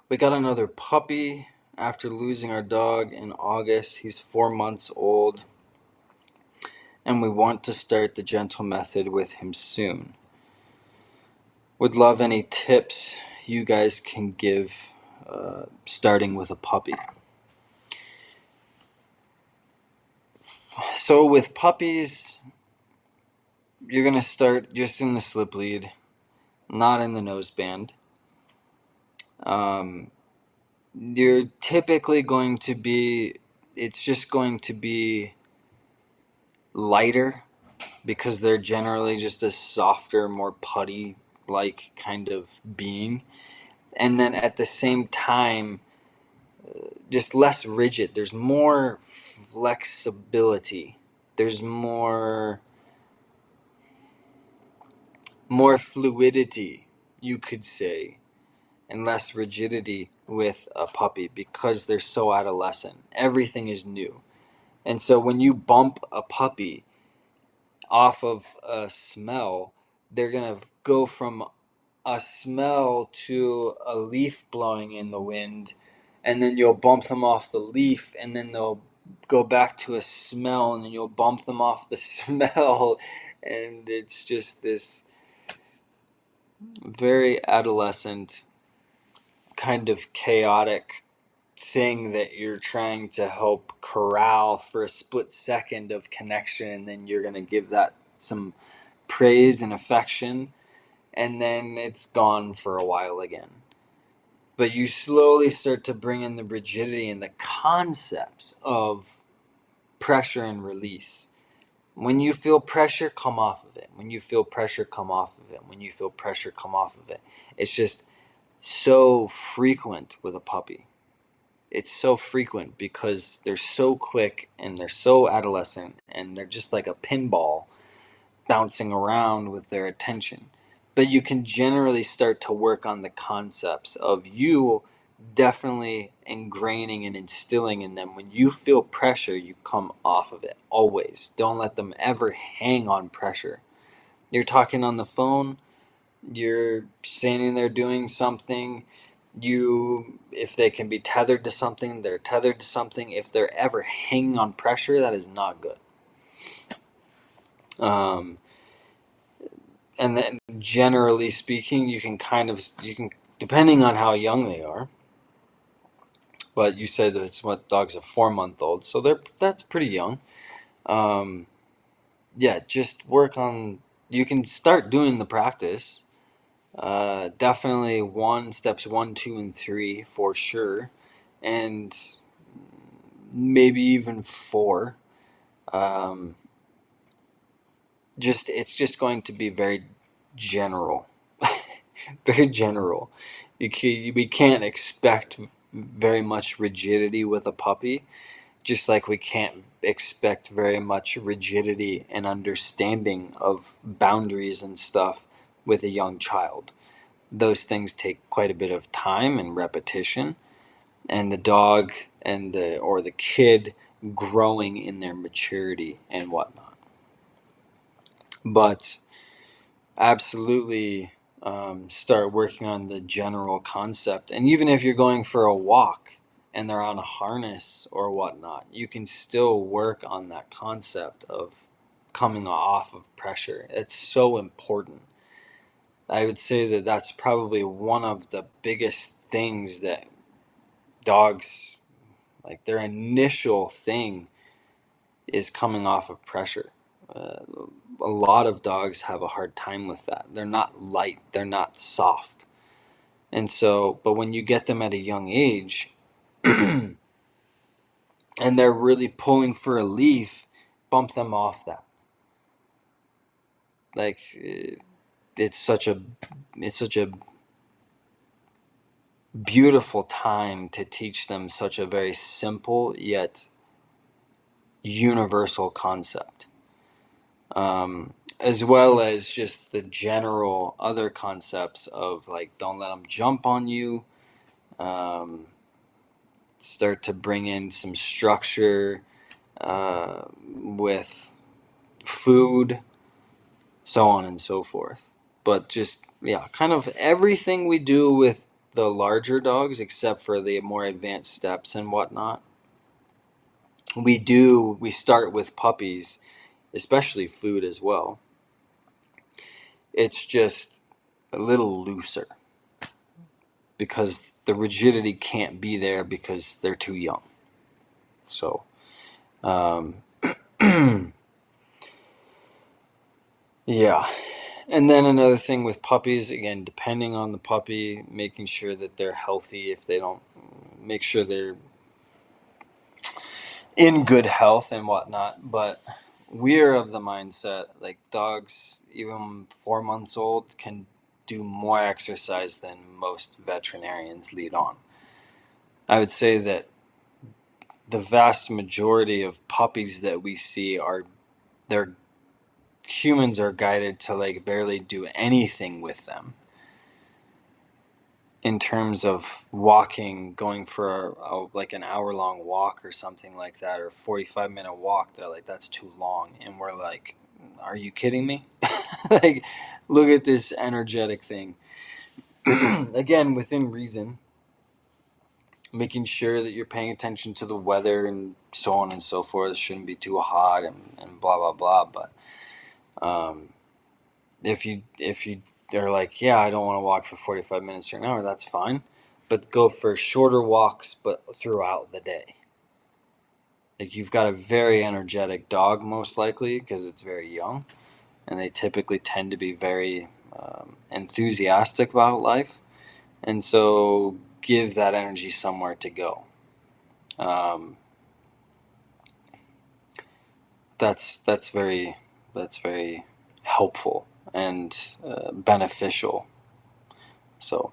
We got another puppy after losing our dog in August. He's 4 months old, and we want to start the Jentle method with him soon. Would love any tips you guys can give starting with a puppy. So with puppies, you're going to start just in the slip lead, not in the noseband. You're typically going to be, it's just going to be lighter because they're generally just a softer, more putty like kind of being. And then at the same time, just less rigid. There's more flexibility. There's more fluidity, you could say, and less rigidity with a puppy because they're so adolescent. Everything is new. And so when you bump a puppy off of a smell, they're going to go from a smell to a leaf blowing in the wind, and then you'll bump them off the leaf, and then they'll go back to a smell, and then you'll bump them off the smell, and it's just this very adolescent kind of chaotic thing that you're trying to help corral for a split second of connection, and then you're going to give that some praise and affection, and then it's gone for a while again. But you slowly start to bring in the rigidity and the concepts of pressure and release. When you feel pressure, come off of it. When you feel pressure, come off of it. When you feel pressure, come off of it. It's just so frequent with a puppy. It's so frequent because they're so quick and they're so adolescent and they're just like a pinball bouncing around with their attention. But you can generally start to work on the concepts of you definitely ingraining and instilling in them. When you feel pressure, you come off of it. Always. Don't let them ever hang on pressure. You're talking on the phone, you're standing there doing something. If they can be tethered to something, they're tethered to something. If they're ever hanging on pressure, that is not good. Um, and then generally speaking, you can depending on how young they are, but you said that it's what dogs are 4 month old, so that's pretty young. Yeah, just work on, you can start doing the practice. Definitely steps 1, 2, and 3 for sure, and maybe even 4. um, it's just going to be very general. Very general. We can't expect very much rigidity with a puppy, just like we can't expect very much rigidity and understanding of boundaries and stuff with a young child. Those things take quite a bit of time and repetition, and the dog or the kid growing in their maturity and whatnot. But absolutely, start working on the general concept. And even if you're going for a walk and they're on a harness or whatnot, you can still work on that concept of coming off of pressure. It's so important. I would say that that's probably one of the biggest things that dogs, like their initial thing is coming off of pressure. Uh, a lot of dogs have a hard time with that. They're not light, they're not soft. And so, but when you get them at a young age and they're really pulling for a leaf, bump them off that. Like it's such a beautiful time to teach them such a very simple yet universal concept. As well as just the general other concepts of like, don't let them jump on you. Start to bring in some structure with food, so on and so forth. But just, yeah, kind of everything we do with the larger dogs, except for the more advanced steps and whatnot. We start with puppies, especially food as well. It's just a little looser because the rigidity can't be there because they're too young. So, yeah. And then another thing with puppies, again, depending on the puppy, making sure that they're healthy. If they don't, make sure they're in good health and whatnot. But we're of the mindset, like dogs, even 4 months old, can do more exercise than most veterinarians lead on. I would say that the vast majority of puppies that we see are, their humans are guided to like barely do anything with them in terms of walking, going for like an hour-long walk or something like that, or 45-minute walk. They're like, that's too long, and we're like, are you kidding me? Like, look at this energetic thing. Again, within reason, making sure that you're paying attention to the weather and so on and so forth. It shouldn't be too hot and blah blah blah. But if you are like, yeah, I don't want to walk for 45 minutes or an hour, that's fine. But go for shorter walks, but throughout the day. Like, you've got a very energetic dog, most likely, because it's very young, and they typically tend to be very enthusiastic about life, and so give that energy somewhere to go. Um, that's very helpful and beneficial. So